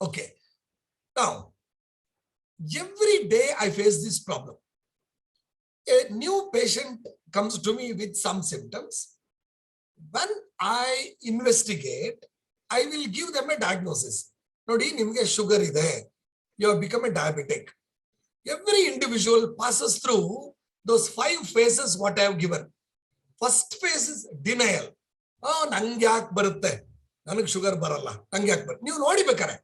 Okay. Now, every day I face this problem. A new patient comes to me with some symptoms. When I investigate, I will give them a diagnosis. Nodi, nimge sugar ide. You have become a diabetic. Every individual passes through those 5 phases what I have given. First phase is denial. Oh, nange yak barutte. Nange sugar baralla. Nange yak barutte. ನೀವು ನೋಡಿಬೇಕಾರೆ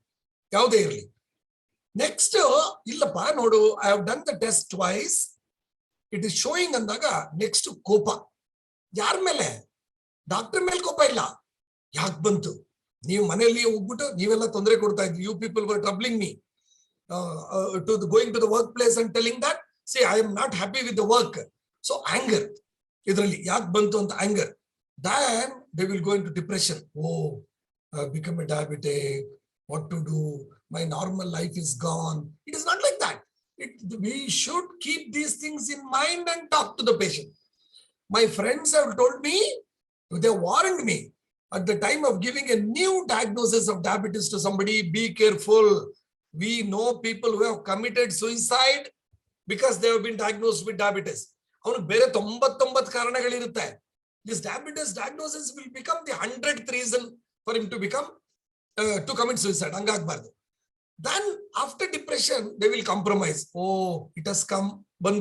ಯಾವುದೇ ಇರಲಿ. Next, illappa nodu, I have done the test twice. It is showing ಅಂದಾಗ next ಕೋಪ. ಯಾರ ಮೇಲೆ? Doctor ಮೇಲೆ ಕೋಪ ಇಲ್ಲ. ಯಾಕೆ ಬಂತು? ನೀವು ಮನೆಯಲ್ಲಿ ಹೋಗ್ಬಿಟ್ಟು ನೀವೆಲ್ಲ ತೊಂದರೆ ಕೊಡ್ತಾ ಇದ್ರಿ. You people were troubling me going to the workplace and telling that, see, I am not happy with the work. So anger. ಇದರಲ್ಲಿ ಯಾಕೆ ಬಂತು ಅಂತ anger. Then they will go into depression. Oh, become a diabetic. What to do? My normal life is gone. It is not like that. We should keep these things in mind and talk to the patient. My friends have told me, they warned me at the time of giving a new diagnosis of diabetes to somebody, be careful. We know people who have committed suicide because they have been diagnosed with diabetes. This diabetes diagnosis will become the 100th reason for him to become to commit suicide. Then after depression, they will compromise. Oh, it has come. They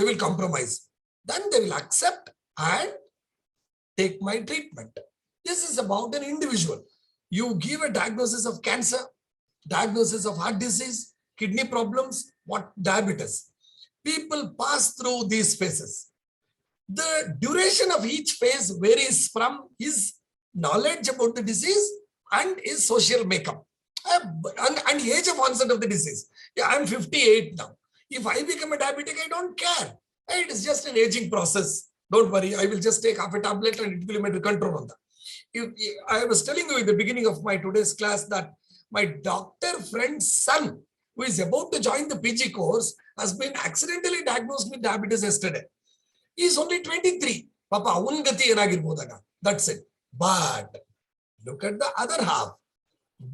will compromise. Then they will accept and take my treatment. This is about an individual. You give a diagnosis of cancer, diagnosis of heart disease, kidney problems, what diabetes. People pass through these phases. The duration of each phase varies from his knowledge about the disease and his social makeup and age of onset of the disease. Yeah, I'm 58 now. If I become a diabetic, I don't care. It is just an aging process. Don't worry, I will just take half a tablet and it will make control on that. I was telling you in the beginning of my today's class that my doctor friend's son, who is about to join the PG course, has been accidentally diagnosed with diabetes yesterday. He is only 23. Papa, avungati enagirbodaga. That's it. But look at the other half.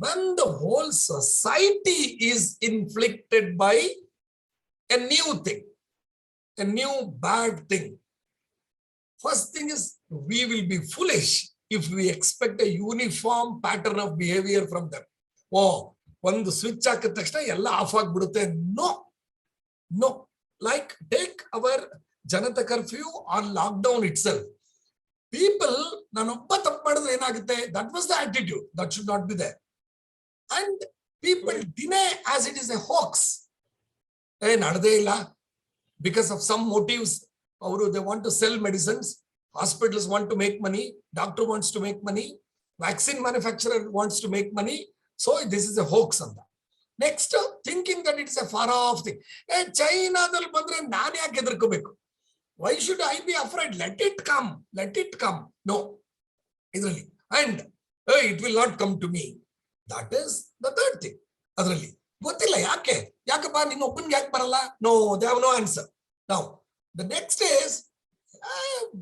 When the whole society is inflicted by a new thing, a new bad thing, first thing is we will be foolish if we expect a uniform pattern of behavior from them. Oh, when the switch hakida takshana ella off agbidutte. No. Like take our Janata curfew or lockdown itself. People, that was the attitude. That should not be there. And people deny as it is a hoax. Because of some motives, they want to sell medicines, hospitals want to make money, doctor wants to make money, vaccine manufacturer wants to make money. So this is a hoax on that. Next, thinking that it's a far off thing. China, why should I be afraid? Let it come. Let it come. No. And it will not come to me. That is the third thing. No, they have no answer. Now, the next is,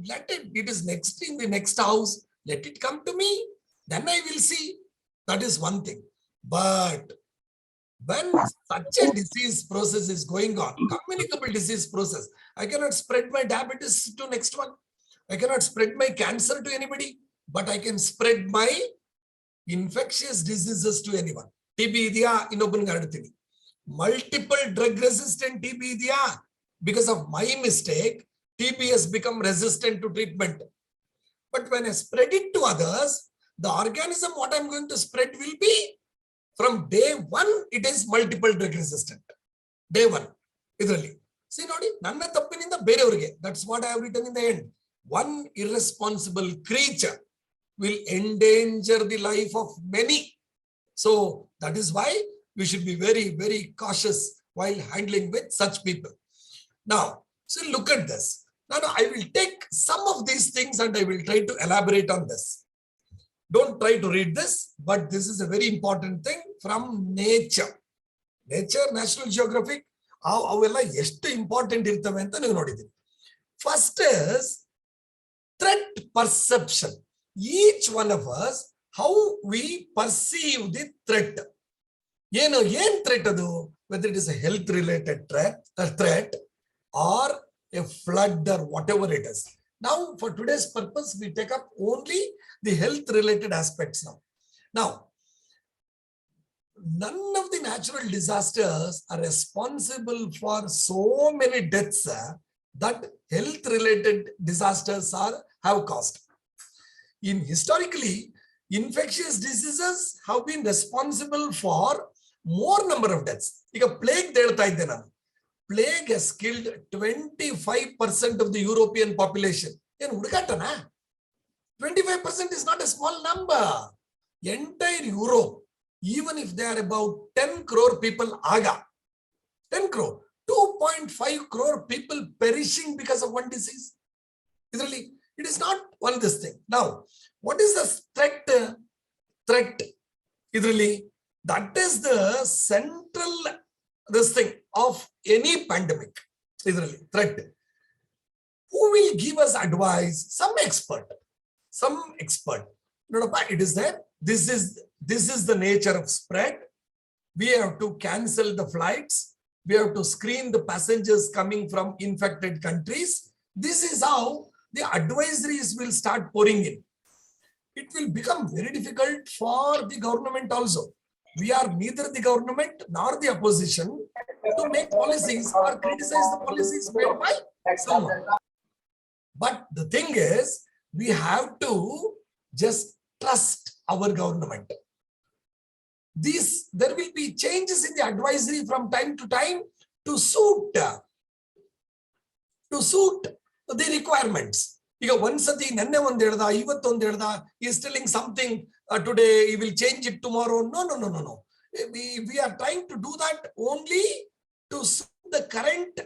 let it, it is next in the next house. Let it come to me. Then I will see. That is one thing. But when such a disease process is going on, communicable disease process, I cannot spread my diabetes to next one. I cannot spread my cancer to anybody, but I can spread my infectious diseases to anyone. TB idya innobban garadutini. Multiple drug resistant TB idya. Because of my mistake, TB has become resistant to treatment. But when I spread it to others, the organism what I'm going to spread will be, from day one, it is multiple drug resistant. Day one. See, nodi, nanna tappininda bereyavarige. That's what I have written in the end. One irresponsible creature will endanger the life of many. So that is why we should be very, very cautious while handling with such people. Now, so look at this. Now I will take some of these things and I will try to elaborate on this. Don't try to read this, but this is a very important thing from nature. Nature, National Geographic, avella ಎಷ್ಟು important ಇರ್ತವೆ ಅಂತ ನೀವು ನೋಡಿದ್ದೀರಿ. First is threat perception. Each one of us how we perceive the threat. ಏನು threat adu, whether it is a health related threat or a flood or whatever it is. Now for today's purpose we take up only the health related aspects now. Now none of the natural disasters are responsible for so many deaths that health related disasters have caused. Historically, infectious diseases have been responsible for more number of deaths. Like a plague, plague has killed 25% of the European population. 25% is not a small number. Entire Europe, even if they are about 10 crore people, 10 crore, 2.5 crore people perishing because of one disease. It is not one this thing. Now, what is the threat? That is the central thing of any pandemic. Threat. Who will give us advice? Some expert. No, it is there. This is the nature of spread. We have to cancel the flights. We have to screen the passengers coming from infected countries. This is how the advisories will start pouring in. It will become very difficult for the government also. We are neither the government nor the opposition to make policies or criticize the policies made by someone. But the thing is, we have to just trust our government. There will be changes in the advisory from time to time to suit the requirements. Once he is telling something today, he will change it tomorrow. No. We are trying to do that only to suit the current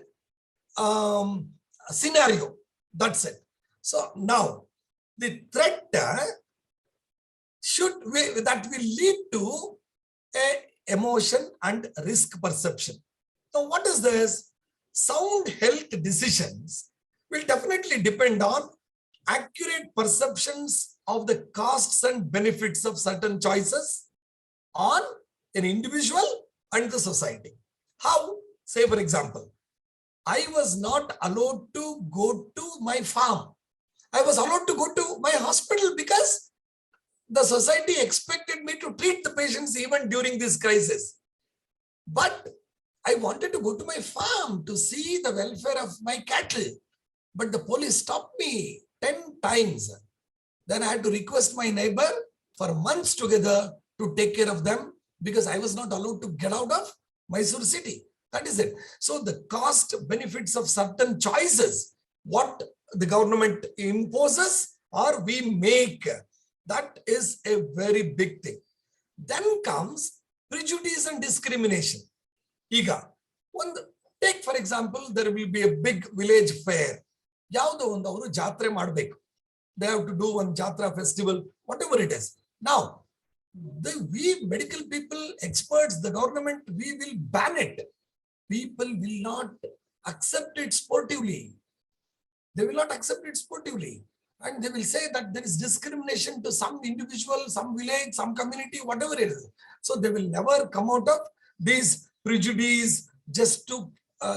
scenario. That's it. So now the threat that will lead to emotion and risk perception. Now, what is this? Sound health decisions will definitely depend on accurate perceptions of the costs and benefits of certain choices on an individual and the society. How? Say, for example, I was not allowed to go to my farm. I was allowed to go to my hospital because the society expected me to treat the patients even during this crisis. But I wanted to go to my farm to see the welfare of my cattle. But the police stopped me 10 times. Then I had to request my neighbor for months together to take care of them because I was not allowed to get out of Mysore city. That is it. So the cost benefits of certain choices, what the government imposes or we make, that is a very big thing. Then comes prejudice and discrimination. Take for example, there will be a big village fair. They have to do one jatra festival, whatever it is. Now, we medical people, experts, the government, we will ban it. People will not accept it sportively. They will not accept it sportively. And they will say that there is discrimination to some individual, some village, some community, whatever it is. So they will never come out of these prejudice just to,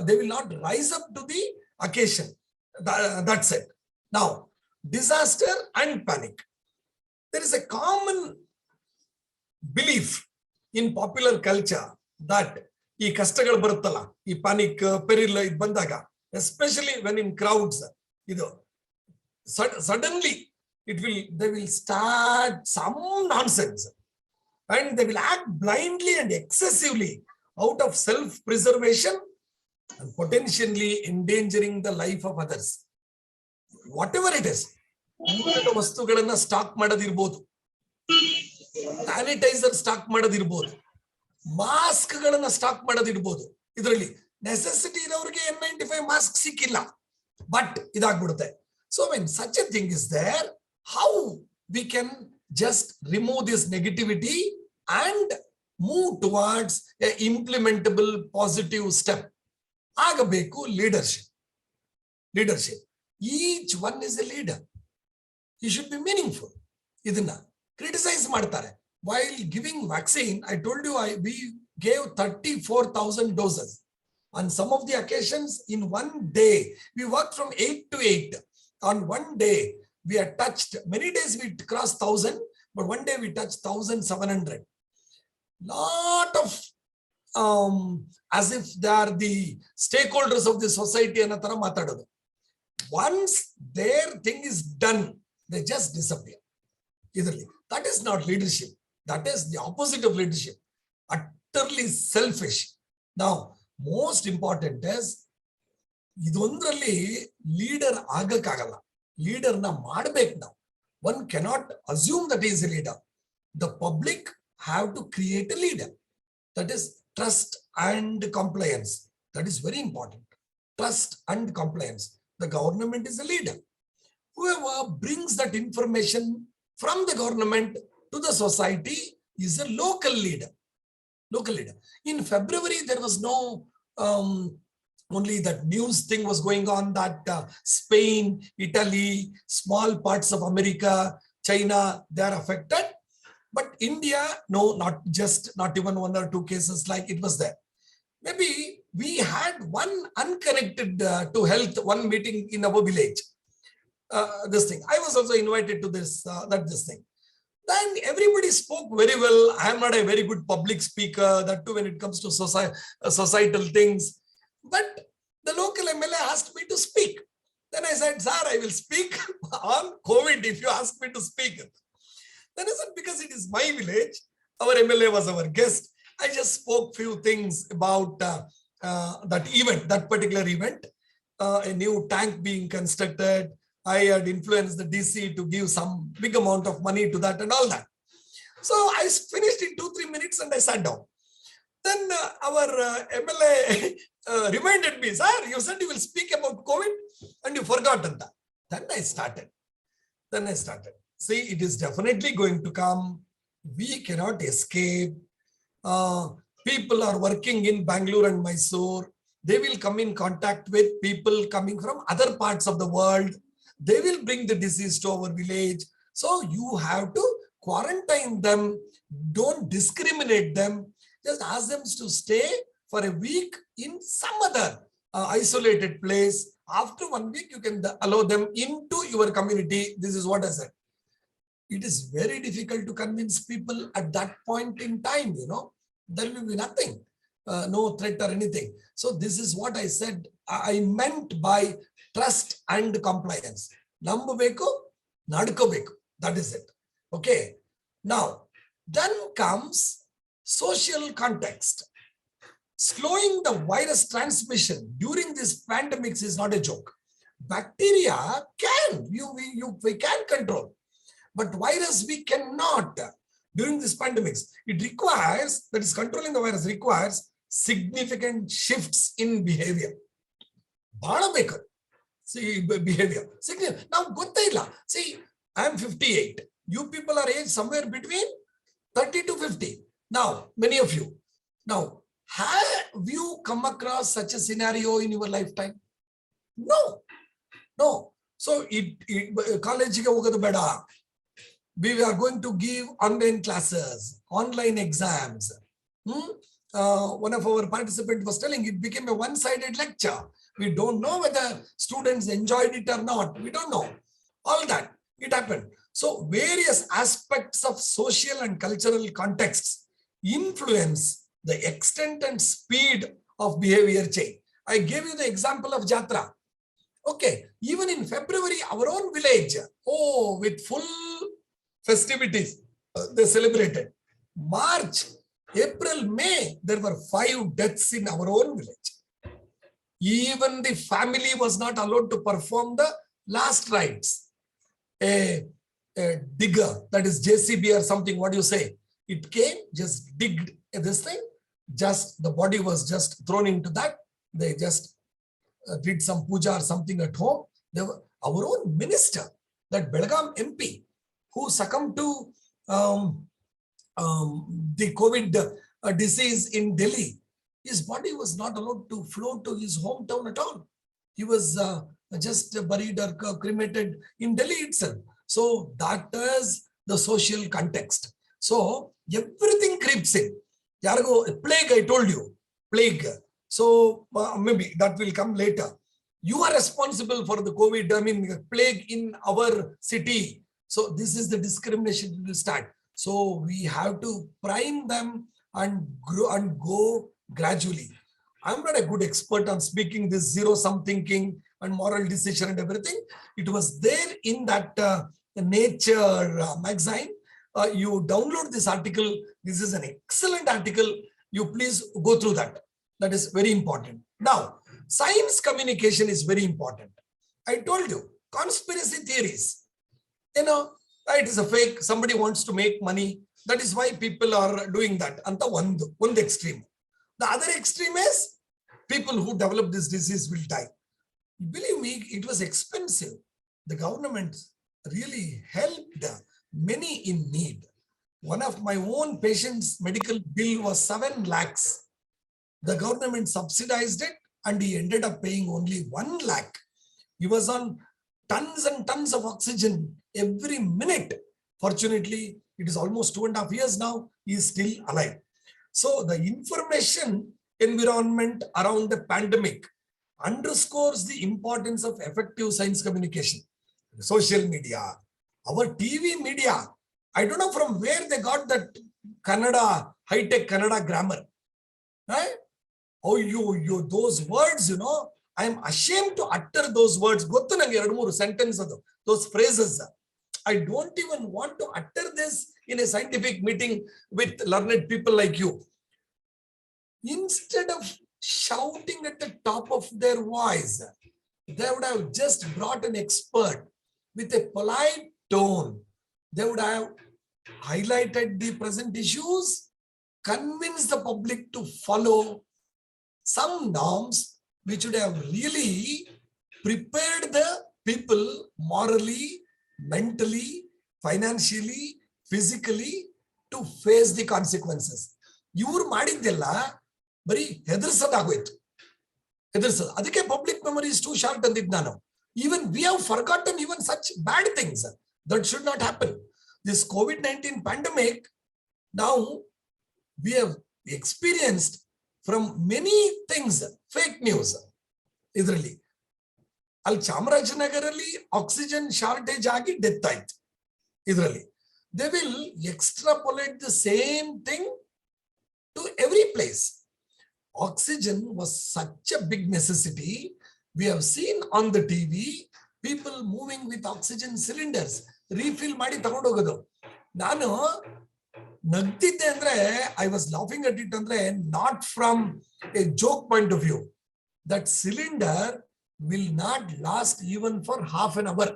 they will not rise up to the occasion. That's it. Now, disaster and panic. There is a common belief in popular culture that ಈ ಕಷ್ಟಗಳು ಬರುತ್ತಲ್ಲ, ಈ panic ಪೆರಿಲ್ ಇದು ಬಂದಾಗ, especially when in crowds, suddenly they will start some nonsense and they will act blindly and excessively out of self-preservation and potentially endangering the life of others. Whatever it is, ವಸ್ತುಗಳನ್ನ stock ಮಾಡೋದಿರ್ಬೋದು, sanitiser stock ಮಾಡೋದಿರ್ಬೋದು, mask ಗಳನ್ನ stock ಮಾಡೋದಿರ್ಬೋದು. ಇದರಲ್ಲಿ necessity ಇರೋರಿಗೆ N95 mask ಸಿಕ್ಕಿಲ್ಲ, but ಇದಾಗ್ಬಿಡುತ್ತೆ. So when such a thing is there, how we can just remove this negativity and move towards a implementable positive step? ಆಗಬೇಕು leadership. Each one is a leader. He should be meaningful. ಇದನ್ನ criticize ಮಾಡ್ತಾರೆ. While giving vaccine, I told you we gave 34,000 doses. On some of the occasions, in one day, we worked from 8 to 8. On one day, we are touched. Many days we crossed 1,000, but one day we touched 1,700. Lot of as if they are the stakeholders of the society and atara matadadu. Once their thing is done, they just disappear. That is not leadership. That is the opposite of leadership. Utterly selfish. Now, most important is idondralli leader agakagala. Leader na madbek now. One cannot assume that he is a leader. The public have to create a leader. That is trust and compliance. That is very important. Trust and compliance. The government is a leader. Whoever brings that information from the government to the society is a local leader. Local leader. In February, there was no only that news thing was going on that Spain, Italy, small parts of America, China, they are affected. But India, no, not even one or two cases like it was there. Maybe we had one unconnected to health, one meeting in our village. This thing. I was also invited to this thing. Then everybody spoke very well. I am not a very good public speaker, that too when it comes to societal things. But the local MLA asked me to speak. Then I said, sir, I will speak on COVID if you ask me to speak. Then I said, because it is my village, our MLA was our guest. I just spoke few things about that event, that particular event, a new tank being constructed. I had influenced the DC to give some big amount of money to that and all that. So I finished in 2-3 minutes and I sat down. Then our MLA reminded me, sir, you said you will speak about COVID and you forgot that. Then I started. See, it is definitely going to come. We cannot escape. People are working in Bangalore and Mysore. They will come in contact with people coming from other parts of the world. They will bring the disease to our village. So you have to quarantine them. Don't discriminate them. Just ask them to stay for a week in some other isolated place. After 1 week, you can allow them into your community. This is what I said. It is very difficult to convince people at that point in time, there will be nothing, no threat or anything. So this is what I said. I meant by trust and compliance. Nambabeku, nadkobeku. That is it. Okay. Now, then comes social context. Slowing the virus transmission during this pandemics is not a joke. Bacteria we can control, but virus we cannot. During this pandemics, it requires, that is controlling the virus requires significant shifts in behavior. See, behavior. Now, see, I am 58. You people are aged somewhere between 30 to 50. Now, many of you. Now, have you come across such a scenario in your lifetime? No. So, college we are going to give online classes, online exams. One of our participants was telling it became a one-sided lecture. We don't know whether students enjoyed it or not. We don't know. All that, it happened. So various aspects of social and cultural contexts influence the extent and speed of behavior change. I gave you the example of Jatra. Okay, even in February, our own village, with full festivities, they celebrated. March, April, May, there were 5 deaths in our own village. Even the family was not allowed to perform the last rites. A digger, that is JCB or something, what do you say? It came, just digged this thing, just the body was just thrown into that. They just did some puja or something at home. They were, our own minister, that Belgaum MP, who succumbed to the COVID disease in Delhi, his body was not allowed to flow to his hometown at all. He was just buried or cremated in Delhi itself. So that is the social context. So everything creeps in. Yargo, plague, I told you, plague. So maybe that will come later. You are responsible for the COVID, I mean, plague in our city. So this is the discrimination will start. So we have to prime them and grow and go gradually. I'm not a good expert on speaking this zero-sum thinking and moral decision and everything. It was there in that Nature magazine. You download this article. This is an excellent article. You please go through that. That is very important. Now, science communication is very important. I told you, conspiracy theories. You know, it is a fake. Somebody wants to make money. That is why people are doing that. And the one extreme. The other extreme is people who develop this disease will die. Believe me, it was expensive. The government really helped many in need. One of my own patients' medical bill was 7 lakhs. The government subsidized it and he ended up paying only 1 lakh. He was on tons and tons of oxygen every minute. Fortunately, it is almost 2.5 years now. He is still alive. So the information environment around the pandemic underscores the importance of effective science communication. Social media, our TV media. I don't know from where they got that Kannada, high-tech Kannada grammar. Right? Oh, you, those words, you know, I am ashamed to utter those words. Sentence, those phrases. I don't even want to utter this in a scientific meeting with learned people like you. Instead of shouting at the top of their voice, they would have just brought an expert with a polite tone. They would have highlighted the present issues, convinced the public to follow some norms which would have really prepared the people morally, mentally, financially, physically to face the consequences. Iವರು ಮಾಡಿದ್ದೆಲ್ಲ ಬರೀ ಹೆದರ್ಸೋದಾಗೋಯ್ತು. ಹೆದರ್ಸೋದು. ಅದಕ್ಕೆ public memory is too short ಅಂದಿದ್ದು ನಾನು. Even we have forgotten even such bad things that should not happen. This COVID-19 pandemic, now we have experienced from many things, fake news. ಇದರಲ್ಲಿ ಅಲ್ಲಿ ಚಾಮರಾಜನಗರಲ್ಲಿ ಆಕ್ಸಿಜನ್ ಶಾರ್ಟೇಜ್ ಆಗಿ death ಆಯ್ತು. ಇದರಲ್ಲಿ they will extrapolate the same thing to every place. Oxygen was such a big necessity. We have seen on the TV people moving with oxygen cylinders, refill ಮಾಡಿ ತಗೊಂಡು ಹೋಗೋದು. ನಾನು ನಗ್ತಿದ್ದೆ ಅಂದ್ರೆ I was laughing at it ಅಂದ್ರೆ not from a joke point of view. That cylinder will not last even for half an hour.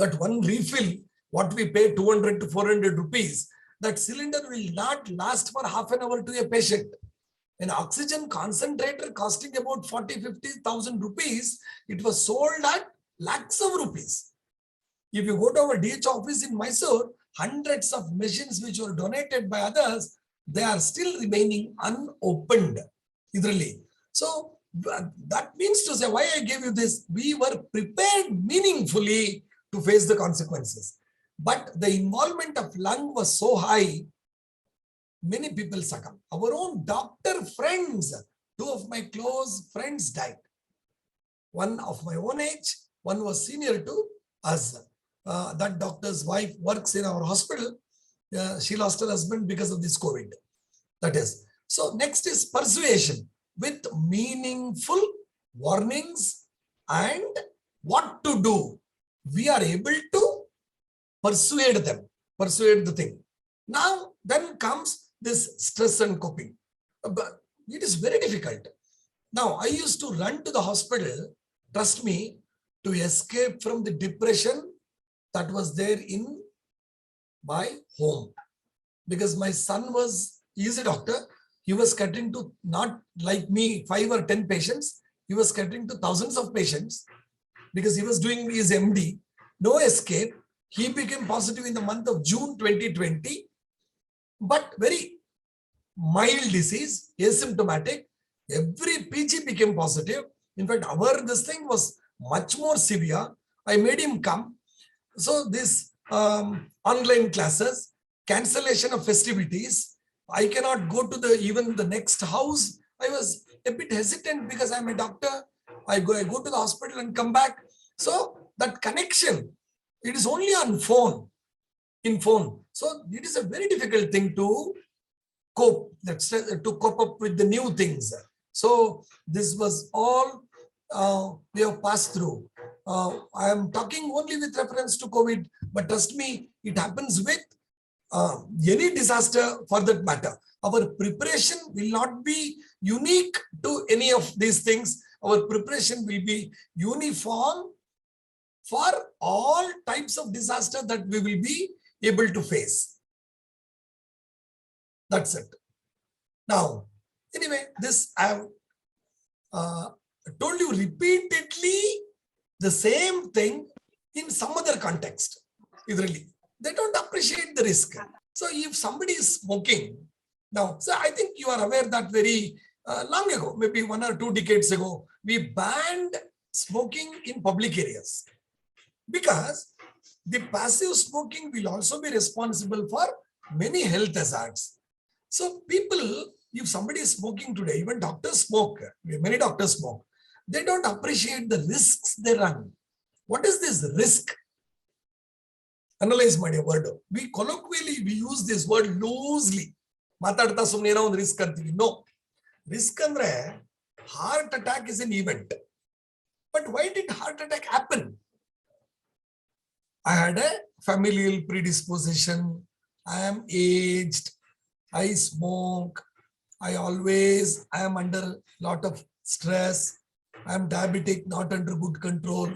That one refill, what we pay 200 to 400 rupees, that cylinder will not last for half an hour to a patient. An oxygen concentrator costing about 40-50,000 rupees, it was sold at lakhs of rupees. If you go to our DH office in Mysore, hundreds of machines which were donated by others, they are still remaining unopened. So that means to say, why I gave you this, we were prepared meaningfully to face the consequences. But the involvement of lung was so high, many people succumbed. Our own doctor friends, 2 of my close friends died. One of my own age, one was senior to us. That doctor's wife works in our hospital. She lost her husband because of this COVID. That is. So next is persuasion with meaningful warnings and what to do. We are able to persuade them, persuade the thing. Now, then comes this stress and coping. But it is very difficult. Now, I used to run to the hospital, trust me, to escape from the depression that was there in my home. Because my son was, he is a doctor, he was catering to, not like me, 5 or 10 patients, he was catering to thousands of patients because he was doing his MD, no escape. He became positive in the month of June 2020, but very mild disease, asymptomatic. Every PG became positive. In fact, this thing was much more severe. I made him come. So this online classes, cancellation of festivities. I cannot go to even the next house. I was a bit hesitant because I'm a doctor. I go to the hospital and come back. So that connection, it is only on phone, in phone. So it is a very difficult thing to cope, to cope up with the new things. So this was all we have passed through. I am talking only with reference to COVID, but trust me, it happens with any disaster for that matter. Our preparation will not be unique to any of these things. Our preparation will be uniform for all types of disaster that we will be able to face. That's it. Now, anyway, this I have told you repeatedly the same thing in some other context. Really, they don't appreciate the risk. So if somebody is smoking, now, so I think you are aware that very long ago, maybe 1 or 2 decades ago, we banned smoking in public areas because the passive smoking will also be responsible for many health hazards. So people, if somebody is smoking today, even doctors smoke, many doctors smoke, they don't appreciate the risks they run. What is this risk? Analyze my word. We colloquially, we use this word loosely. Matadta sumne na risk antivi. No. Risk andre, heart attack is an event. But why did heart attack happen? I had a familial predisposition. I am aged. I smoke. I am under a lot of stress. I am diabetic, not under good control.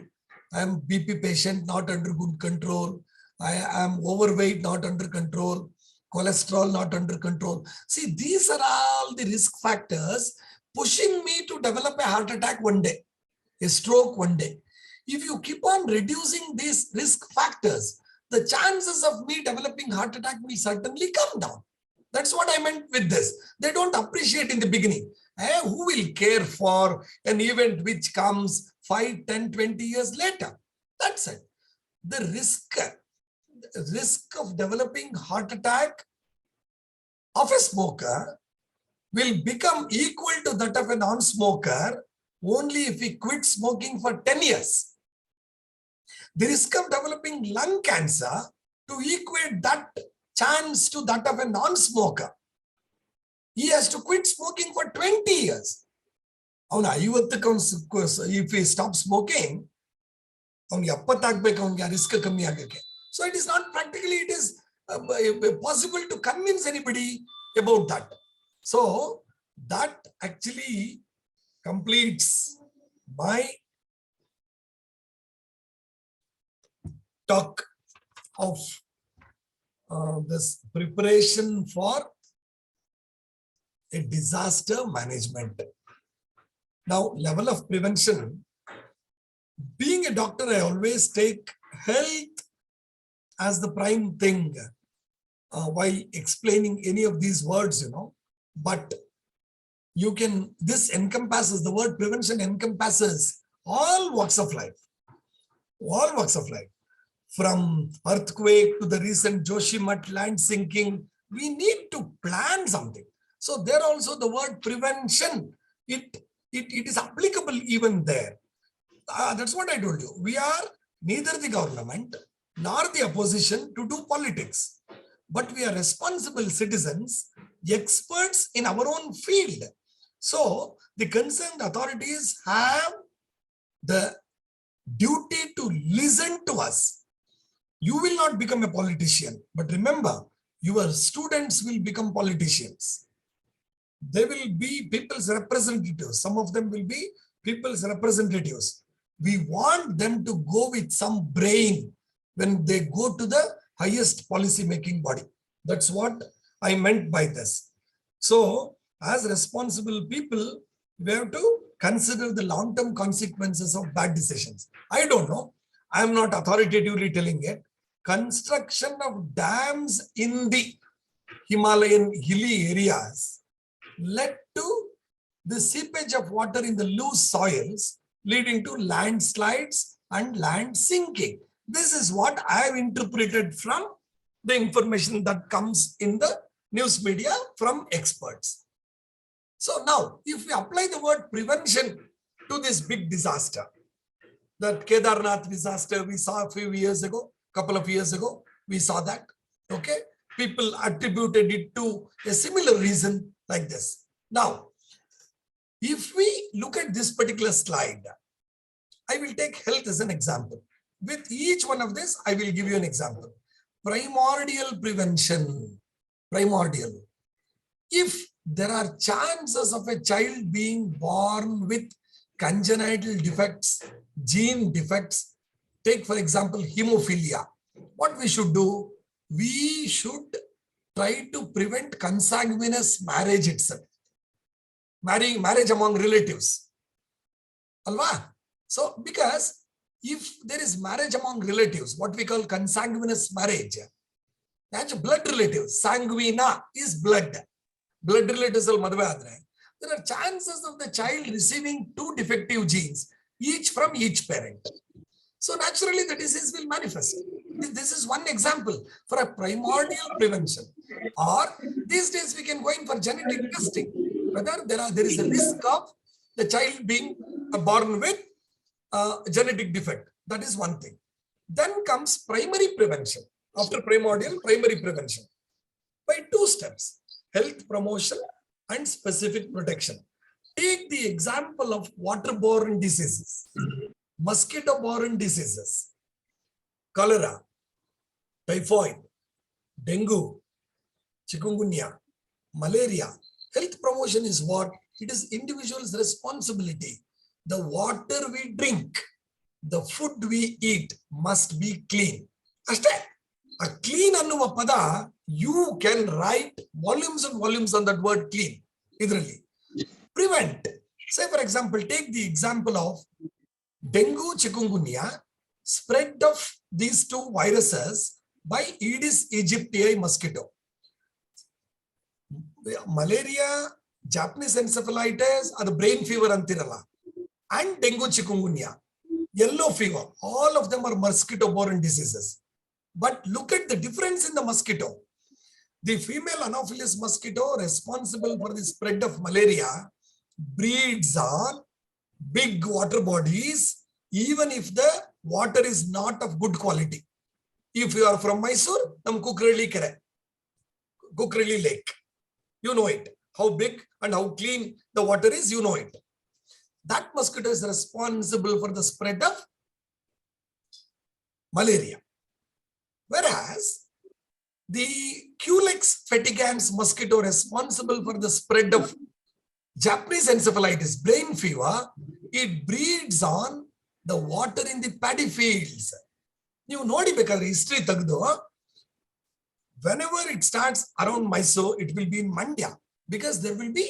I am BP patient, not under good control. I am overweight, not under control. Cholesterol, not under control. See, these are all the risk factors pushing me to develop a heart attack one day, a stroke one day. If you keep on reducing these risk factors, the chances of me developing heart attack will certainly come down. That's what I meant with this. They don't appreciate in the beginning. Who will care for an event which comes 5, 10, 20 years later? That's it. The risk of developing heart attack of a smoker will become equal to that of a non-smoker only if he quits smoking for 10 years. The risk of developing lung cancer to equate that chance to that of a non-smoker, he has to quit smoking for 20 years. If he stops smoking, risk. So it is not practically, it is possible to convince anybody about that. So that actually completes my talk of this preparation for a disaster management. Now, level of prevention. Being a doctor, I always take health as the prime thing while explaining any of these words, but you can, this encompasses, the word prevention encompasses all walks of life, from earthquake to the recent Joshimath land sinking. We need to plan something. So there also the word prevention, it is applicable even there. That's what I told you. We are neither the government nor the opposition to do politics, but we are responsible citizens, experts in our own field. So the concerned authorities have the duty to listen to us. You will not become a politician, but remember, your students will become politicians. They will be people's representatives. Some of them will be people's representatives. We want them to go with some brain when they go to the highest policy making body. That's what I meant by this. So as responsible people, we have to consider the long-term consequences of bad decisions. I don't know. I am not authoritatively telling it. Construction of dams in the Himalayan hilly areas led to the seepage of water in the loose soils, leading to landslides and land sinking. This is what I have interpreted from the information that comes in the news media from experts. So now, if we apply the word prevention to this big disaster, that Kedarnath disaster we saw a few years ago, couple of years ago, we saw that, okay? People attributed it to a similar reason like this. Now, if we look at this particular slide, I will take health as an example. With each one of this, I will give you an example. Primordial prevention, primordial. If there are chances of a child being born with congenital defects, gene defects, take for example hemophilia, what we should do? We should try to prevent consanguineous marriage itself. Marriage among relatives. Alva? So, because if there is marriage among relatives, what we call consanguineous marriage, that's blood relatives. Sanguina is blood. Blood relatives are madhve adre. There are chances of the child receiving two defective genes, each from each parent. So naturally the disease will manifest. This is one example for a primordial prevention. Or these days we can go in for genetic testing, whether there is a risk of the child being born with genetic defect. That is one thing. Then comes primary prevention. After primordial, primary prevention by two steps: health promotion and specific protection. Take the example of waterborne diseases, mosquito-borne diseases, cholera, typhoid, dengue, chikungunya, malaria. Health promotion is what? It is individual's responsibility. The water we drink, the food we eat must be clean. Ashte. A clean annuva pada, you can write volumes and volumes on that word clean. Idralli. Prevent. Say for example, take the example of dengue, chikungunya, spread of these two viruses by Aedes aegypti mosquito. Malaria, Japanese encephalitis, or the brain fever antirala, and dengue, chikungunya, yellow fever, all of them are mosquito-borne diseases. But look at the difference in the mosquito. The female Anopheles mosquito responsible for the spread of malaria breeds on big water bodies, even if the water is not of good quality. If you are from Mysore, Nam Kukreli Lake, you know it. How big and how clean the water is, you know it. That mosquito is responsible for the spread of malaria. Whereas the Culex fatigans mosquito responsible for the spread of Japanese encephalitis, brain fever, it breeds on the water in the paddy fields. You know history tagdo. Whenever it starts around Mysore, it will be in Mandya, because there will be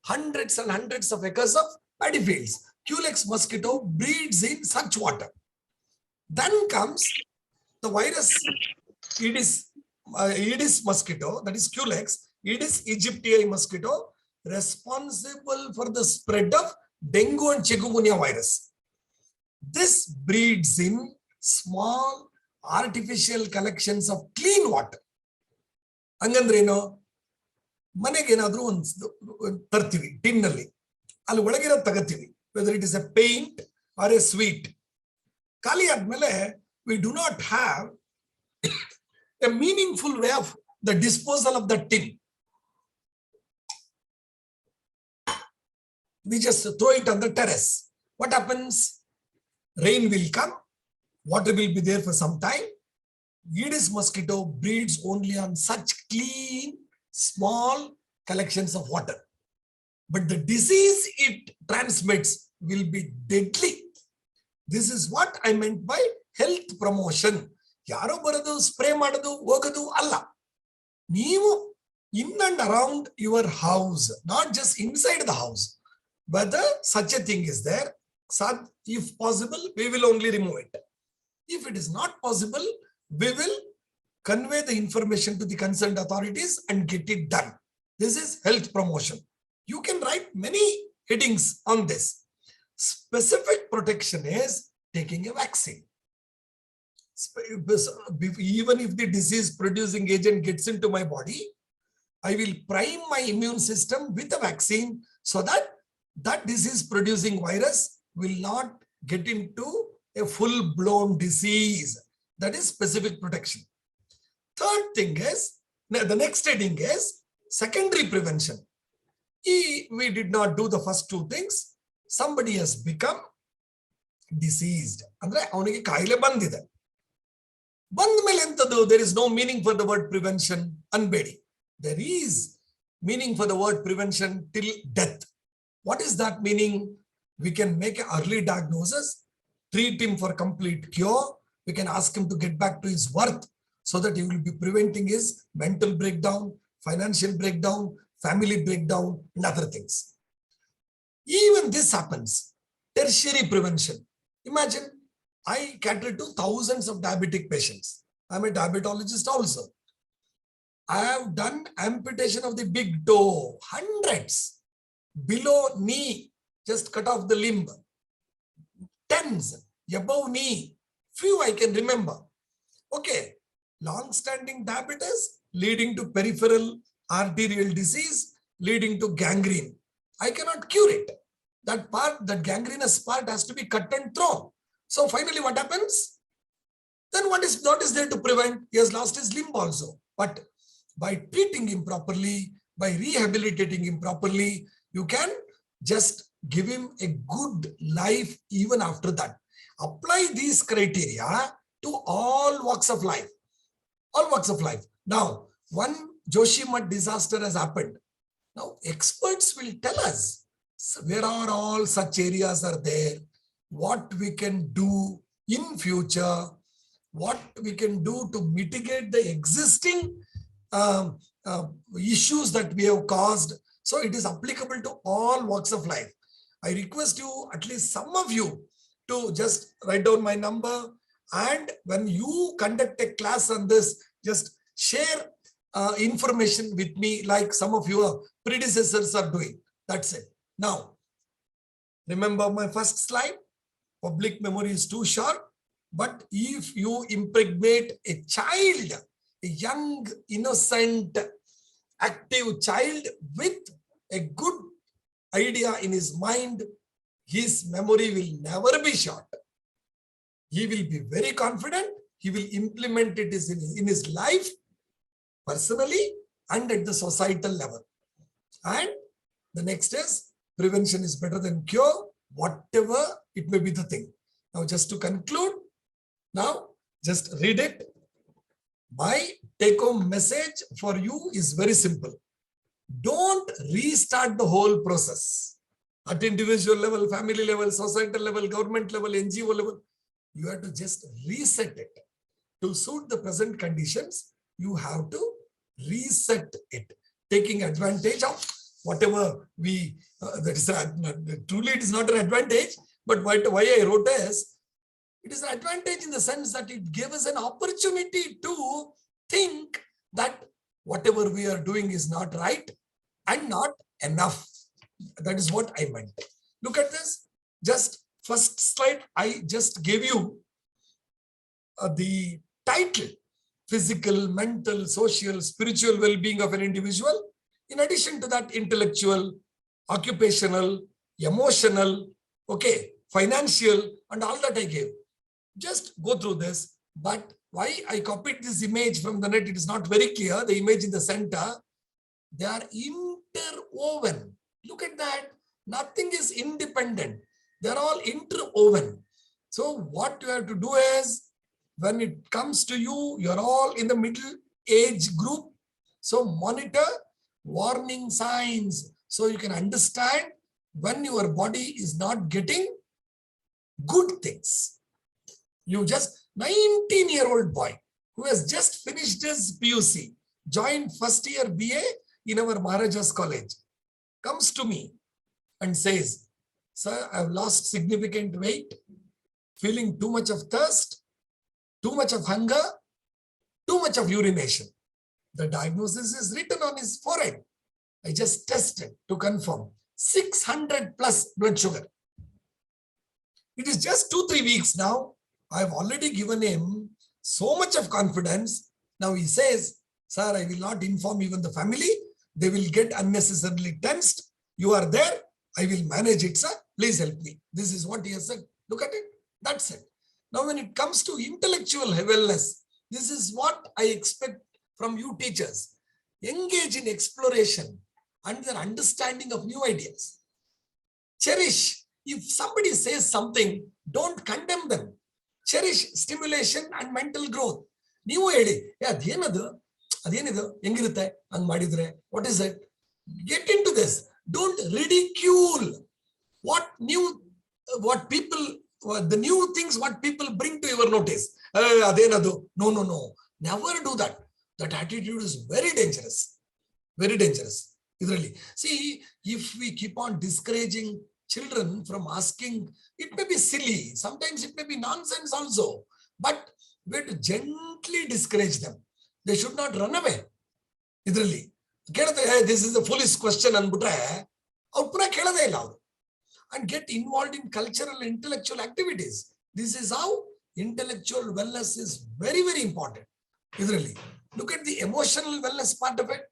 hundreds and hundreds of acres of paddy fields. Culex mosquito breeds in such water. Then comes the virus Aedes mosquito, that is Culex, Aedes aegypti mosquito, responsible for the spread of dengue and chikungunya virus. This breeds in small artificial collections of clean water. Angandreno, manegenadru on tartivi, tinnalli. Al ಒಳಗಿರೋ ತಗತ್ತೀವಿ, whether it is a paint or a sweet. Kali admele, we do not have a meaningful way of the disposal of the tin. We just throw it on the terrace. What happens? Rain will come, water will be there for some time. Aedes mosquito breeds only on such clean, small collections of water. But the disease it transmits will be deadly. This is what I meant by health promotion. Yaro baradu, spray madadu, hogadu alla. Neevu in and around your house, not just inside the house. Whether such a thing is there, if possible, we will only remove it. If it is not possible, we will convey the information to the concerned authorities and get it done. This is health promotion. You can write many headings on this. Specific protection is taking a vaccine. Even if the disease producing agent gets into my body, I will prime my immune system with a vaccine so that that disease producing virus will not get into a full-blown disease. That is specific protection. Third thing is, the next heading is secondary prevention. We did not do the first two things. Somebody has become diseased. Andre avanige kaile bandide. Band mele entadu, there is no meaning for the word prevention, unbedi. There is meaning for the word prevention till death. What is that meaning? We can make an early diagnosis, treat him for complete cure. We can ask him to get back to his worth so that he will be preventing his mental breakdown, financial breakdown, family breakdown, and other things. Even this happens. Tertiary prevention. Imagine I cater to thousands of diabetic patients. I'm a diabetologist also. I have done amputation of the big toe, hundreds, below knee, just cut off the limb, tens, above knee, few I can remember. Okay, long-standing diabetes leading to peripheral arterial disease, leading to gangrene. I cannot cure it. That part, that gangrenous part has to be cut and thrown. So finally what happens? Then what is there to prevent? He has lost his limb also. But by treating him properly, by rehabilitating him properly, you can just give him a good life even after that. Apply these criteria to all walks of life. All walks of life. Now, one Joshimath disaster has happened. Now, experts will tell us where are all such areas are there, what we can do in future, what we can do to mitigate the existing issues that we have caused. So it is applicable to all walks of life. I request you, at least some of you, to just write down my number, and when you conduct a class on this, just share information with me like some of your predecessors are doing. That's it. Now, remember my first slide. Public memory is too short, but if you impregnate a child, a young, innocent, active child with a good idea in his mind, his memory will never be short. He will be very confident. He will implement it in his life, personally and at the societal level. And the next is, prevention is better than cure, whatever it may be the thing. Now, just to conclude, now just read it. My take-home message for you is very simple. Don't restart the whole process at individual level, family level, societal level, government level, NGO level. You have to just reset it. To suit the present conditions, you have to reset it, taking advantage of whatever we, truly it is not an advantage, but why I wrote is, it is an advantage in the sense that it gave us an opportunity to think that whatever we are doing is not right and not enough. That is what I meant. Look at this. Just first slide, I just gave you the title, physical, mental, social, spiritual well-being of an individual. In addition to that, intellectual, occupational, emotional, okay, financial, and all that I gave. Just go through this. But why I copied this image from the net, it is not very clear. The image in the center, they are interwoven. Look at that. Nothing is independent. They are all interwoven. So what you have to do is, when it comes to you, you're all in the middle age group. So monitor warning signs so you can understand when your body is not getting good things. You just 19-year-old boy who has just finished his PUC, joined first year BA in our Maharaja's college, comes to me and says, sir, I've lost significant weight, feeling too much of thirst, too much of hunger, too much of urination. The diagnosis is written on his forehead. I just tested to confirm 600 plus blood sugar. It is just 2-3 weeks now. I've already given him so much of confidence. Now he says, sir, I will not inform even the family. They will get unnecessarily tensed. You are there. I will manage it, sir. Please help me. This is what he has said. Look at it. That's it. Now, when it comes to intellectual wellness, this is what I expect from you teachers. Engage in exploration and their understanding of new ideas. Cherish. If somebody says something, don't condemn them. Cherish stimulation and mental growth. ನೀವು ಹೇಳಿ ಅದೇನದು ಅದೇನಿದು ಹೆಂಗಿರುತ್ತೆ ಹಂಗ್ ಮಾಡಿದ್ರೆ what is it? Get into this. Don't ridicule what people, the new things what people bring to your notice. ಅದೇನದು no. Never do that. That attitude is very dangerous. Very dangerous. Idರಲ್ಲಿ. See, if we keep on discouraging children from asking, it may be silly. Sometimes it may be nonsense also. But we have to gently discourage them. They should not run away. Idರಲ್ಲಿ. This is a foolish question ಅಂದ್ಬಿಟ್ರೆ ಅವ್ರು ಪುನಃ ಕೇಳೋದೇ ಇಲ್ಲ ಅವರು. And get involved in cultural and intellectual activities. This is how intellectual wellness is very, very important. Idರಲ್ಲಿ. Look at the emotional wellness part of it.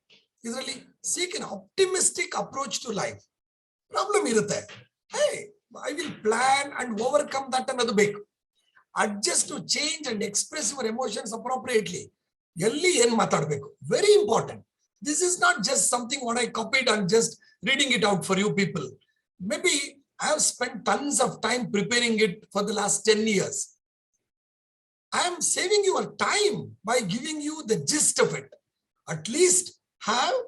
Idರಲ್ಲಿ. Seek an optimistic approach to life. Problem irutte. Hey, I will plan and overcome that ಅನ್ನೋದು ಬೇಕು. Adjust to change and express your emotions appropriately. ಎಲ್ಲಿ ಏನ್ ಮಾತಾಡಬೇಕು. Very important. This is not just something what I copied and just reading it out for you people. Maybe I have spent tons of time preparing it for the last 10 years. I am saving your time by giving you the gist of it. At least have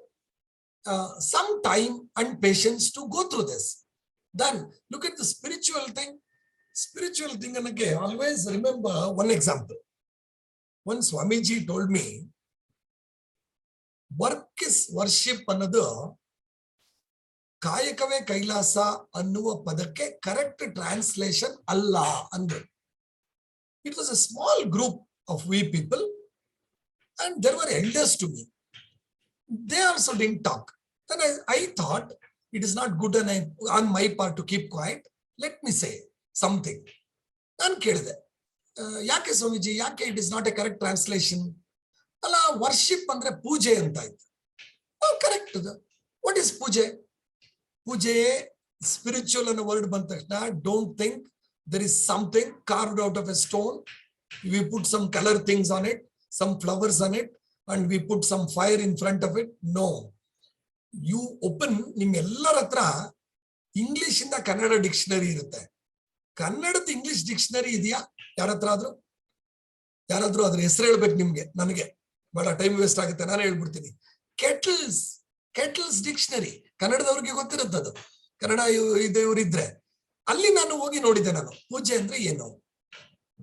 some time and patience to go through this. Then look at the spiritual thing. Spiritual thing, and again, always remember one example. One Swamiji told me, work is worship ಅನ್ನೋದು ಕಾಯಕವೇ ಕೈಲಾಸ ಅನ್ನುವ ಪದಕ್ಕೆ correct translation ಅಲ್ಲ ಅಂದ್ರೆ. It was a small group of we people and there were elders to me. They also didn't talk. Then I thought it is not good on my part to keep quiet. Let me say something. ನಾನು ಕೇಳಿದೆ, ಯಾಕೆ ಸ್ವಾಮೀಜಿ, ಯಾಕೆ it is not A correct translation? ಅಲ್ಲ, worship ಅಂದ್ರೆ ಪೂಜೆ ಅಂತ ಆಯ್ತು. Correct. What is ಪೂಜೆ? ಪೂಜೆ ಸ್ಪಿರಿಚುವಲ್ ಅನ್ನೋ ವರ್ಡ್ ಬಂದ ತಕ್ಷಣ don't think there is something carved out of a stone. We put some color things on it, some flowers on it, and we put some fire in front of it. No. You open, ನಿಮ್ಮೆಲ್ಲರ ಹತ್ರ English ಇಂದ Kannada dictionary ಇರುತ್ತೆ. ಕನ್ನಡದ English dictionary ಇದೆಯಾ ಯಾರ ಹತ್ರ ಆದ್ರೂ? ಯಾರಾದ್ರೂ ಅದ್ರ ಹೆಸರು ಹೇಳ್ಬೇಕು ನಿಮ್ಗೆ. ನನಗೆ ಬಹಳ ಟೈಮ್ ವೇಸ್ಟ್ ಆಗುತ್ತೆ, ನಾನು ಹೇಳ್ಬಿಡ್ತೀನಿ. ಕೆಟಲ್ಸ್ ಡಿಕ್ಷನರಿ ಕನ್ನಡದವ್ರಿಗೆ ಗೊತ್ತಿರುತ್ತದು. ಕನ್ನಡ ಇವ್ರಿದ್ರೆ ಅಲ್ಲಿ ನಾನು ಹೋಗಿ ನೋಡಿದೆ. ನಾನು ಪೂಜೆ ಅಂದ್ರೆ ಏನು?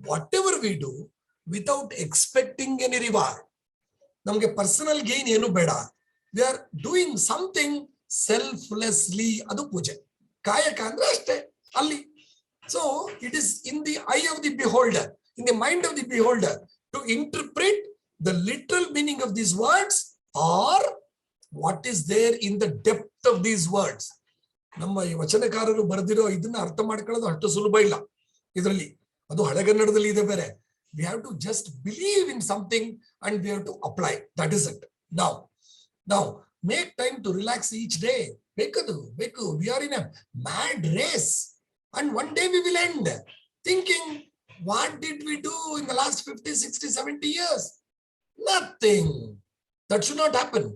Whatever we do without expecting any reward. ನಮ್ಗೆ ಪರ್ಸನಲ್ ಗೇನ್ ಏನು ಬೇಡ. We are doing something selflessly, ಅದು ಪೂಜೆ. ಕಾಯಕ ಅಂದ್ರೆ ಅಷ್ಟೇ ಅಲ್ಲಿ. So it is in the eye of the beholder, in the mind of the beholder to interpret the literal meaning of these words are what is there in the depth of these words. ನಮ್ಮ ಈ ವಚನಕಾರರು ಬರೆದಿರೋ ಇದನ್ನ ಅರ್ಥ ಮಾಡ್ಕೊಳ್ಳೋದು ಅಷ್ಟು ಸುಲಭ ಇಲ್ಲ ಇದರಲ್ಲಿ. ಅದು ಹಳೆಗನ್ನಡದಲ್ಲಿ ಇದೆ ಬೇರೆ. We have to just believe in something and we have to apply. That is it. Now make time to relax each day. ಬೇಕು. We are in a mad race and one day we will end thinking, what did we do in the last 50, 60, 70 years? Nothing. That should not happen.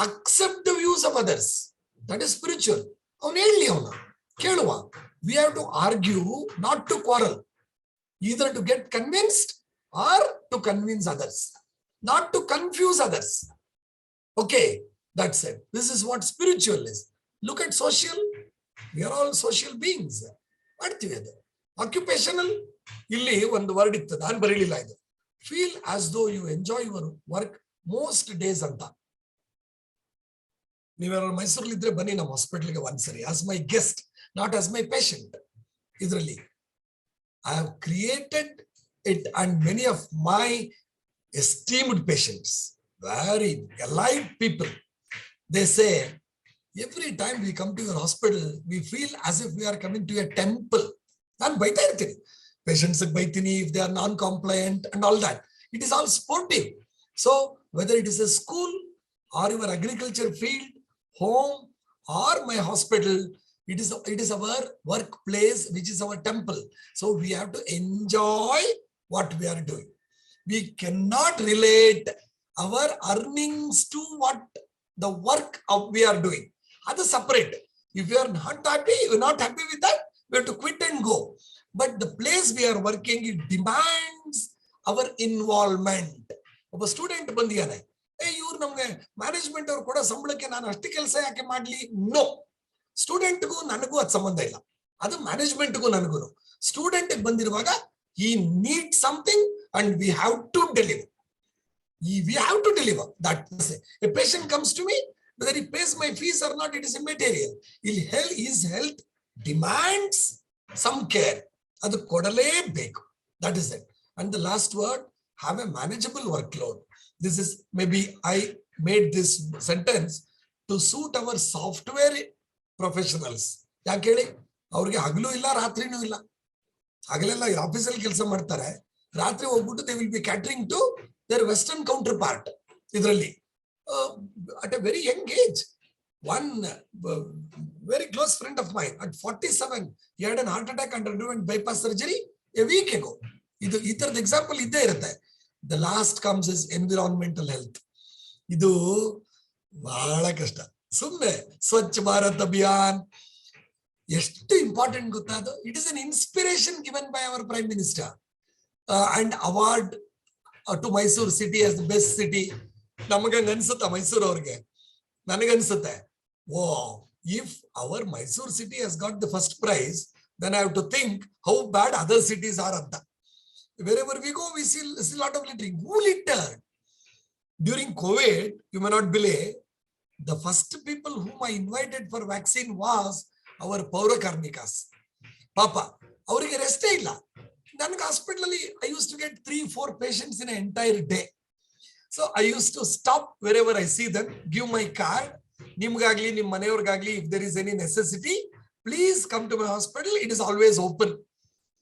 Accept the views of others. That is spiritual. ಅವನು ಹೇಳಿ, ಅವನು ಕೇಳುವ. We have to argue, not to quarrel. Either to get convinced or to convince others, not to confuse others. Okay, that's it. This is what spiritual is. Look at social. We are all social beings. ಮಾಡ್ತೀವಿ ಅದು. Occupational, ಇಲ್ಲಿ ಒಂದು word ಇತ್ತು, ನಾನು ಬರೀಲಿಲ್ಲ ಇದು. Feel as though you enjoy your work most days ಅಂತ. ನೀವ್ಯಾರು ಮೈಸೂರಲ್ಲಿ ಇದ್ರೆ ಬನ್ನಿ ನಮ್ಮ ಹಾಸ್ಪಿಟಲ್ಗೆ ಒಂದ್ಸರಿ, as my guest, not as my patient. ಇದರಲ್ಲಿ I have created it and many of my esteemed patients, very alive people, they say every time we come to your hospital we feel as if we are coming to a temple. ನಾನು ಬೈತಾ ಇರ್ತೀನಿ, Patients if they are non-compliant and all that. It is all sportive. So whether it is a school or your agriculture field, home or my hospital, it is our workplace, which is our temple. So we have to enjoy what we are doing. We cannot relate our earnings to what the work we are doing. That's separate. If you are not happy, you're not happy with that, we have to quit and go. But the place we are working, it demands our involvement. Of a student bandiyane, hey, you namge management or koda sambalake nanu ashti kelsa yake madli? No. Student gu nanagu ad sambandha illa. Adu management gu nanagu. Student bandiruvaga, he needs something and we have to deliver. We have to deliver. That a patient comes to me, whether he pays my fees or not, it is immaterial. His health demands some care. That is it. And the last word, have a manageable workload. This is, maybe I made this sentence to suit our software professionals. ಯಾಕೇಳಿ ಅವ್ರಿಗೆ ಹಗಲು ಇಲ್ಲ ರಾತ್ರಿನೂ ಇಲ್ಲ. ಹಗಲೆಲ್ಲ ಆಫೀಸಲ್ಲಿ ಕೆಲಸ ಮಾಡ್ತಾರೆ, ರಾತ್ರಿ ಹೋಗ್ಬಿಟ್ಟು they will be catering to their western counterpart. ಇದರಲ್ಲಿ at a very young age, one very close friend of mine at 47, he had an heart attack and underwent bypass surgery a week ago. ಇದು ಈ ತರದ example ಇದ್ದೇ ಇರುತ್ತೆ. The last comes is environmental health. ಇದು ಬಹಳ ಕಷ್ಟ. ಸುಮ್ಮನೆ ಸ್ವಚ್ಛ ಭಾರತ್ ಅಭಿಯಾನ್ ಎಷ್ಟು ಇಂಪಾರ್ಟೆಂಟ್ ಗೊತ್ತಾ ಅದು? It is an inspiration given by our prime minister and award to Mysuru city as the best city. ನಮಗಂಗ ಅನ್ಸುತ್ತ ಮೈಸೂರು ಅವ್ರಿಗೆ, ನನಗನ್ಸುತ್ತೆ, oh, if our Mysuru city has got the first prize, then I have to think how bad other cities are ಅಂತ. Wherever we go, we see a lot of littering. Who littered? During COVID, you may not believe, the first people whom I invited for vaccine was our Paura Karmikas. Papa, avrige rest e illa. Nanage hospital alli I used to get 3-4 patients in an entire day. So I used to stop wherever I see them, give my card, nimgagli nim maneyavargagli, if there is any necessity, please come to my hospital, it is always open.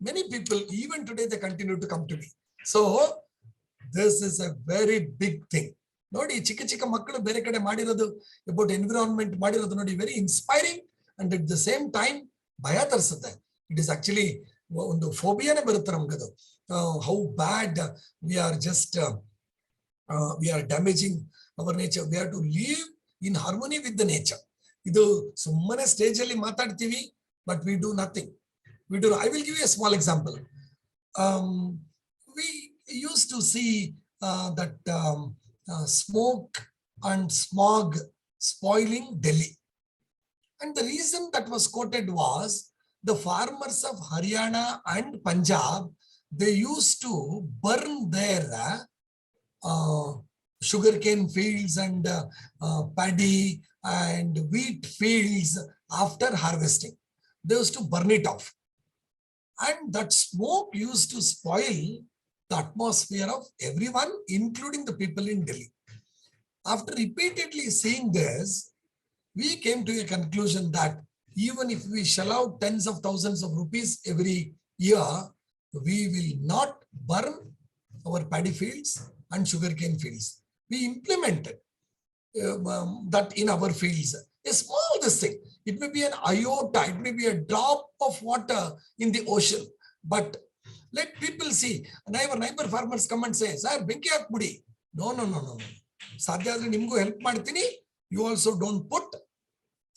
Many people, even today, they continue to come to me. So this is a very big thing. Nodi chikka chikka makkalu bere kade madirodu about environment madirodu nodi very inspiring, and at the same time bhaya tarsutte. It is actually ಒಂದು ಫೋಬಿಯಾನೇ ಬರುತ್ತೆ ನಮ್ಗದು. How bad we are just we are damaging our nature. We have to live in harmony with the nature. ಇದು ಸುಮ್ಮನೆ stage ಅಲ್ಲಿ ಮಾತಾಡ್ತೀವಿ, but we do nothing. I will give you a small example. We used to see that smoke and smog spoiling Delhi. And the reason that was quoted was the farmers of Haryana and Punjab, they used to burn their sugarcane fields and paddy and wheat fields after harvesting. They used to burn it off. And that smoke used to spoil the atmosphere of everyone, including the people in Delhi. After repeatedly seeing this, we came to a conclusion that even if we shell out tens of thousands of rupees every year, we will not burn our paddy fields and sugarcane fields. We implemented that in our fields. A small this thing. It may be an iota, it may be a drop of water in the ocean, but let people see. Neighbor farmers come and say, "Sir, benki hakbudi." No. Sadhya adre nimgu help ಮಾಡ್ತೀನಿ. You also don't put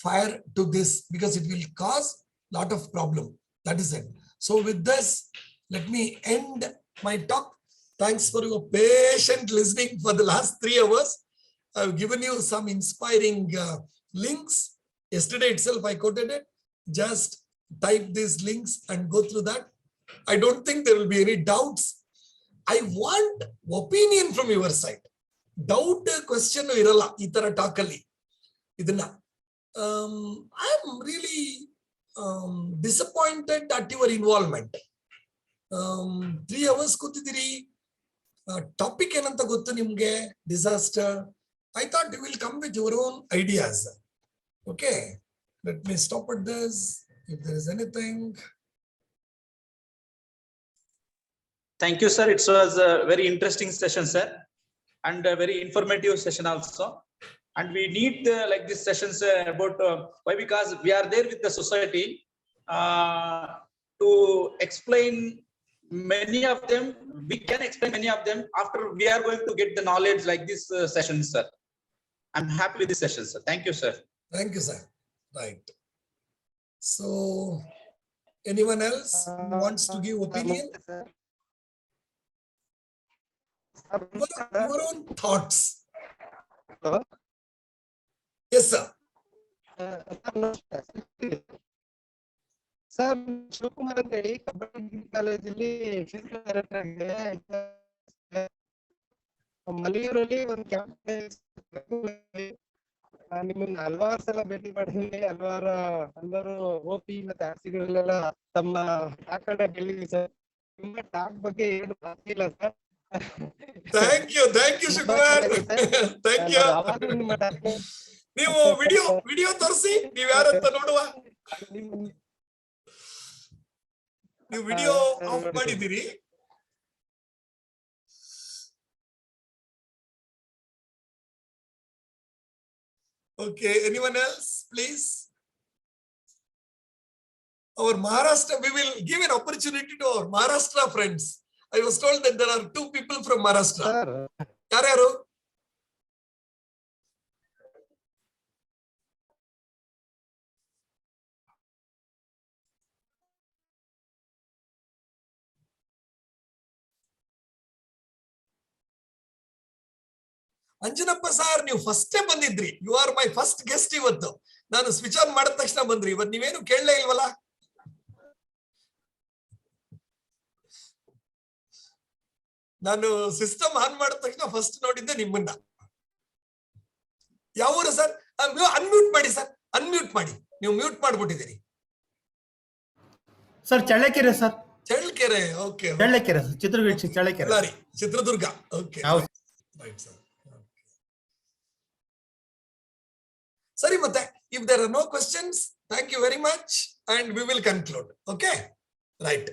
fire to this because it will cause lot of problem. That is it. So with this, let me end my talk. Thanks for your patient listening for the last 3 hours. I've given you some inspiring links. Yesterday itself I quoted it. Just type these links and go through that. I don't think there will be any doubts. I want opinion from your side. Doubt question iralla ee tara talk alli idanna. I'm really disappointed at your involvement. 3 hours ಕೂತಿದ್ದೀರಿ. Topic ಏನಂತ ಗೊತ್ತು ನಿಮ್ಗೆ? Disaster. I thought you will come with your own ideas. Okay, let me stop at this. If there is anything. Thank you, sir. It was a very interesting session, sir, and a very informative session also. And we need like these sessions about why, because we are there with the society to explain many of them. We can explain many of them after we are going to get the knowledge like this session, sir. I'm happy with this session, sir. Thank you, sir. Thank you, sir. Right. So, anyone else who wants to give opinion? Your own thoughts. Hello? Yes, sir. Sir, Shivakumar ಅಂತ ಹೇಳಿ ಕಬ್ಬಡಿ ಕಾಲೇಜಲ್ಲಿ physical director ಆಗಿದೆ. ಮಲಿಯೂರಲ್ಲಿ ಒಂದು camp ನಿಮ್ಮನ್ನ ಹಲವಾರು ಸಲ ಭೇಟಿ ಮಾಡಿದ್ದೀನಿ. ಹಲವಾರು ಓಪಿ ಮತ್ತೆ ಆರ್ಸಿಗಳೆಲ್ಲ ತಮ್ಮ ಟಾಕ್ ಕೇಳಿದ್ವಿ ಸರ್. ನಿಮ್ಮ ಟಾಕ್ ಬಗ್ಗೆ ಏನು ಗೊತ್ತಿಲ್ಲ sir. Thank you, Shivakumar. Thank you. ನೀವು ವಿಡಿಯೋ ತೋರಿಸಿ, ನೀವು ಯಾರಂತ ನೋಡುವ. ನೀವು ವಿಡಿಯೋ ಆಫ್ ಮಾಡಿದ್ದೀರಿ. Okay, anyone else, please? Our Maharashtra, we will give an opportunity to our Maharashtra friends. I was told that there are 2 people from Maharashtra. Yaru? Anjanappa sir, ನೀವು ಫಸ್ಟೇ ಬಂದಿದ್ರಿ. You are my first guest ಇವತ್ತು. ನಾನು switch on ಮಾಡಿದ ತಕ್ಷಣ ಬಂದ್ರಿ. ಇವತ್ತು ನೀವೇನು ಕೇಳಲೇ ಇಲ್ವಲ್ಲ? ನಾನು ಸಿಸ್ಟಮ್ ಆನ್ ಮಾಡಿದ ತಕ್ಷಣ ಫಸ್ಟ್ ನೋಡಿದ್ದೆ ನಿಮ್ಮನ್ನ. ಯಾವ ಊರು ಸರ್? ಅನ್ಮ್ಯೂಟ್ ಮಾಡಿ ಸರ್, ಅನ್ಮ್ಯೂಟ್ ಮಾಡಿ. ನೀವು ಮ್ಯೂಟ್ ಮಾಡ್ಬಿಟ್ಟಿದ್ದೀರಿ sir. Challakere sir. Challakere. Okay, Challakere sir, Challakere, Chitradurga. Okay, right sir. ಸರಿ, ಮತ್ತೆ if there are no questions, thank you very much and we will conclude. Okay, right.